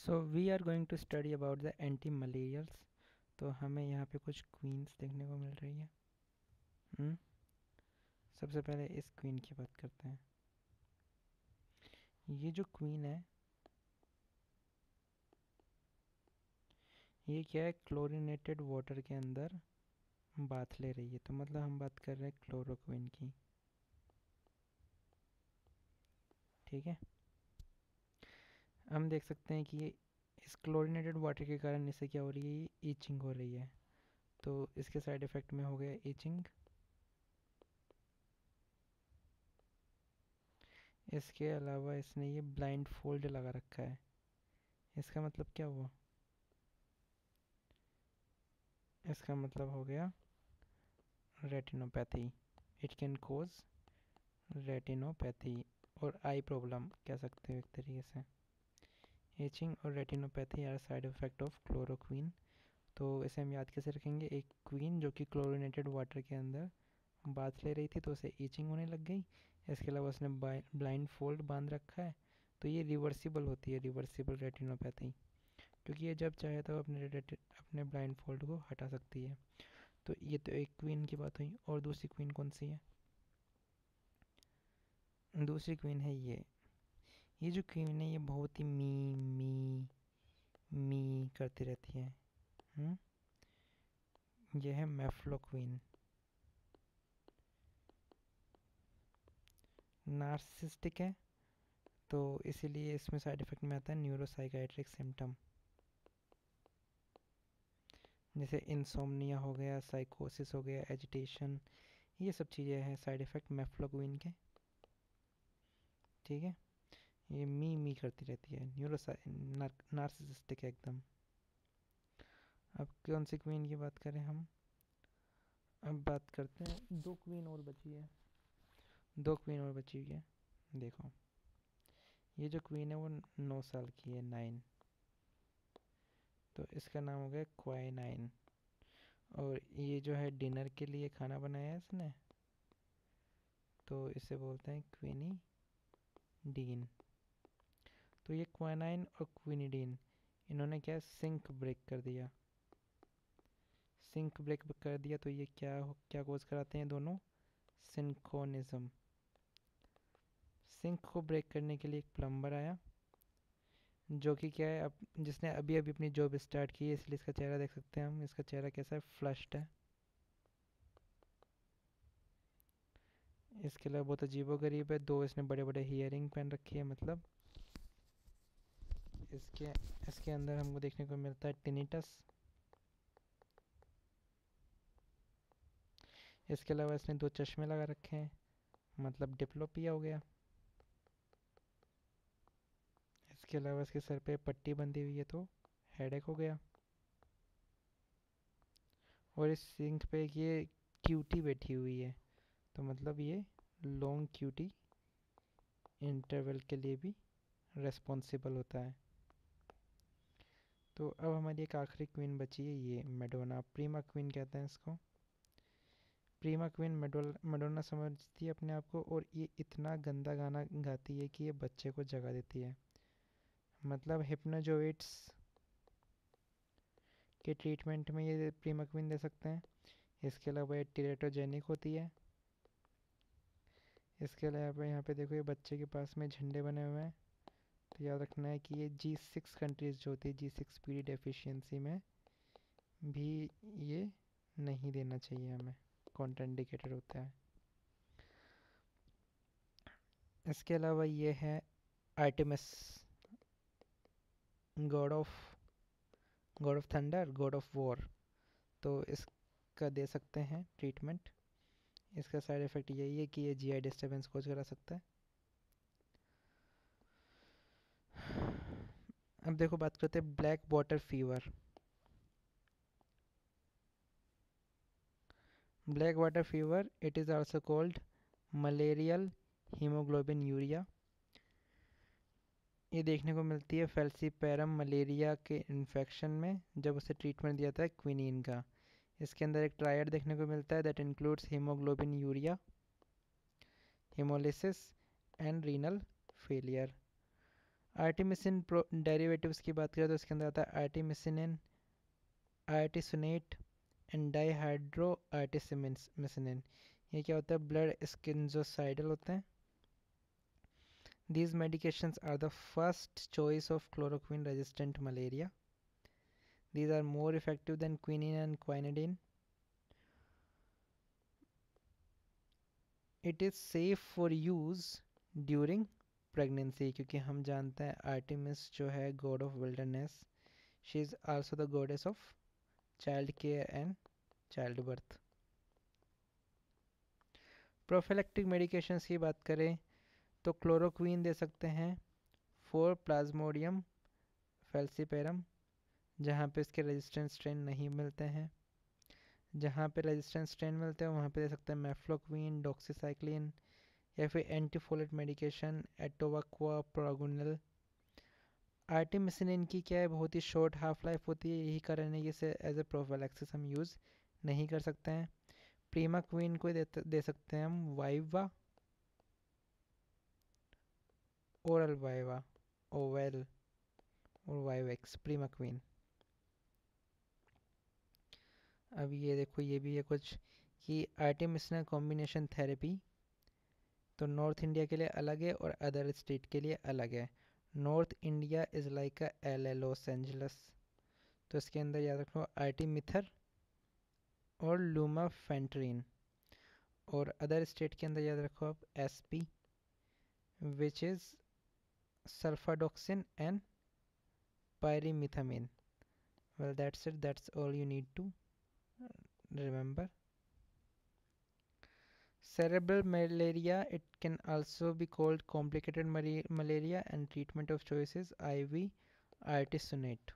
So we are going to study about the anti malarials. तो हमें यहाँ पे कुछ क्वींस देखने को मिल रही है। हम्म सबसे पहले इस क्वीन की बात करते हैं। ये जो क्वीन है ये क्या है, क्लोरीनेटेड वाटर के अंदर बाथ ले रही है। तो मतलब हम बात कर रहे हैं क्लोरोक्वीन की। ठीक है, हम देख सकते हैं कि ये इस क्लोरीनेटेड वाटर के कारण इससे क्या हो रही है, ये ईचिंग हो रही है। तो इसके साइड इफ़ेक्ट में हो गया ईचिंग। इसके अलावा इसने ये ब्लाइंड फोल्ड लगा रखा है। इसका मतलब क्या हुआ, इसका मतलब हो गया retinopathy. It can cause retinopathy और आई प्रॉब्लम कह सकते हो एक तरीके से। एचिंग और retinopathy are side effect of chloroquine. तो इसे हम याद कैसे रखेंगे, एक क्वीन जो कि क्लोरिनेटेड वाटर के अंदर बाथ ले रही थी तो उसे ईचिंग होने लग गई। इसके अलावा उसने ब्लाइंड फोल्ड बांध रखा है। तो ये रिवर्सिबल होती है, रिवर्सिबल रेटिनोपैथी, क्योंकि ये जब चाहे तो अपने ब्लाइंड फोल्ड को हटा सकती है। तो ये तो एक क्वीन की बात हुई। और दूसरी क्वीन कौन सी है, दूसरी क्वीन है ये जो क्वीन है ये बहुत ही मी मी करती रहती है। हम्म ये है मैफ्लो क्वीन। नार्सिसिस्टिक है, तो इसीलिए इसमें साइड इफेक्ट में आता है न्यूरोसाइकाइट्रिक सिम्टम, जैसे इंसोम्निया हो गया, साइकोसिस हो गया, एजिटेशन। ये सब चीज़ें हैं साइड इफेक्ट मैफ्लो क्वीन के। ठीक है, ये मी करती रहती है, नार्सिसिस्टिक है एकदम। अब कौन सी क्वीन की बात करें हम, अब बात करते हैं, दो क्वीन और बची है, दो क्वीन और बची हुई है। देखो, ये जो क्वीन है वो 9 साल की है, 9। तो इसका नाम हो गया क्वाइनाइन। और ये जो है डिनर के लिए खाना बनाया है इसने, तो इसे बोलते हैं क्विनीडीन। तो ये क्वाइनाइन और क्विनीडीन, इन्होंने क्या सिंक ब्रेक कर दिया, सिंक ब्रेक कर दिया। तो ये क्या क्या कोज कराते हैं दोनों, सिंक्रोनिज्म। सिंक को ब्रेक करने के लिए एक प्लम्बर आया, जो कि क्या है, अब जिसने अभी अभी अपनी जॉब स्टार्ट की है, इसलिए इसका चेहरा देख सकते हैं हम। इसका चेहरा कैसा है, फ्लश्ड है। इसके अलावा बहुत अजीबोगरीब है, दो इसने बड़े बड़े हियरिंग पहन रखी है। मतलब इसके इसके अंदर हमको देखने को मिलता है टिनिटस। इसके अलावा इसने दो चश्मे लगा रखे हैं, मतलब डिप्लोपिया हो गया। इसके अलावा इसके सर पे पट्टी बंधी हुई है, तो हेडेक हो गया। और इस सिंक पे ये क्यूटी बैठी हुई है, तो मतलब ये लॉन्ग क्यूटी इंटरवल के लिए भी रेस्पॉन्सिबल होता है। तो अब हमारी एक आखिरी क्वीन बची है, ये मेडोना, प्रीमा क्वीन कहते हैं इसको। प्रीमा क्वीन मेडोना समझती है अपने आप को, और ये इतना गंदा गाना गाती है कि ये बच्चे को जगा देती है। मतलब हिप्नोजोइट्स के ट्रीटमेंट में ये प्रीमा क्वीन दे सकते हैं। इसके अलावा ये टेरेटोजेनिक होती है। इसके अलावा यहाँ पे देखो, ये बच्चे के पास में झंडे बने हुए हैं। तो याद रखना है कि ये G6 कंट्रीज़ जो होती है, G6 पीडी डेफिशिएंसी में भी ये नहीं देना चाहिए हमें, कॉन्ट्राइंडिकेटेड होता है। इसके अलावा ये है Artemis, God of thunder, God of war. तो इसका दे सकते हैं ट्रीटमेंट। इसका साइड इफ़ेक्ट यही है कि ये जीआई डिस्टर्बेंस कोज करा सकता है। अब देखो, बात करते हैं black water fever. Black water fever, it is also called malarial haemoglobin urea. ये देखने को मिलती है फेल्सीपेरम मलेरिया के इन्फेक्शन में, जब उसे ट्रीटमेंट दिया जाता है क्विनीन का। इसके अंदर एक ट्रायड देखने को मिलता है, that includes haemoglobin urea, haemolysis and renal failure. Artemisinin derivatives की बात करें तो इसके अंदर आता है आर्टिमिसिनिन, आर्टिसोनेट एंड डाईहाइड्रो आर्टिमिसिनिन। ये क्या होता है? ब्लड स्किनजोसाइडल होते हैं। These medications are the first choice of chloroquine-resistant malaria. These are more effective than quinine and quinidine. It is safe for use during pregnancy, क्योंकि हम जानते हैं आर्टेमिस जो है God of wilderness, she is also the goddess of child care and child birth. Prophylactic medications की बात करें तो क्लोरोक्वीन दे सकते हैं फॉर प्लाज्मोडियम फैल्सीपेरम, जहाँ पे इसके रेजिस्टेंट स्ट्रेन नहीं मिलते हैं। जहाँ पे रेजिस्टेंट स्ट्रेन मिलते हैं वहाँ पे दे सकते हैं मेफ्लोक्वीन, डॉक्सीसाइक्लिन, या फिर एंटीफोलेट मेडिकेशन एटोवाक्वा प्रोगुनल। आर्टिमिसिनिन की क्या है, बहुत ही शॉर्ट हाफ लाइफ होती है, यही कारण है कि इसे एज ए प्रोफिलैक्सिस हम यूज़ नहीं कर सकते हैं। प्रीमाक्वीन को दे सकते हैं हम वाइवा, ओरल वाइवा, ओवेल और वाइवेक्स प्रीमाक्वीन। अब ये देखो, ये भी है कुछ कि आर्टिमिसिनिन कॉम्बिनेशन थेरेपी तो नॉर्थ इंडिया के लिए अलग है और अदर स्टेट के लिए अलग है। North India is like a L Los Angeles, तो इसके अंदर याद रखो आर्टिमिथर और लूमाफेंट्रीन। और अदर स्टेट के अंदर याद रखो आप S P which is sulfadoxine and pyrimethamine. Well, that's it. That's all you need to remember. Cerebral malaria, it can also be called complicated malaria, and treatment of choice is IV artesunate.